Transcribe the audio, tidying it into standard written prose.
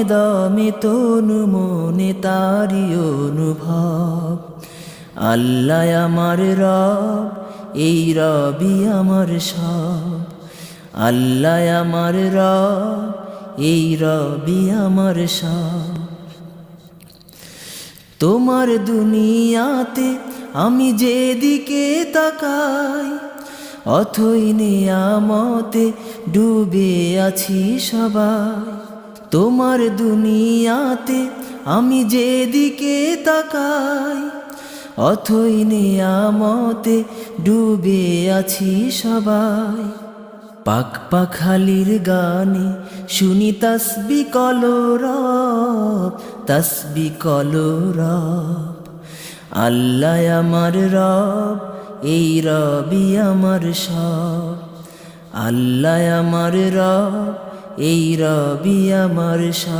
দমে তনু মনে তারি অনুভব। আল্লাহ আমার রব, এই রবি আমার সব। আল্লাহ আমার রব, এই রবি আমার সব। তোমার দুনিয়াতে আমি যেদিকে তাকাই, অথই নিয়ামতে ডুবে আছি সবাই। তোমার দুনিয়াতে আমি যেদিকে তাকাই, অথই নিয়ামতে ডুবে আছি সবাই। পাক পাখালির গানে শুনি তাসবি কলরব, তাসবি কলরব। আল্লাহ আমার রব, এই রবি আমার সব। আল্লাহ আমার রব, এই রবি আমার সব।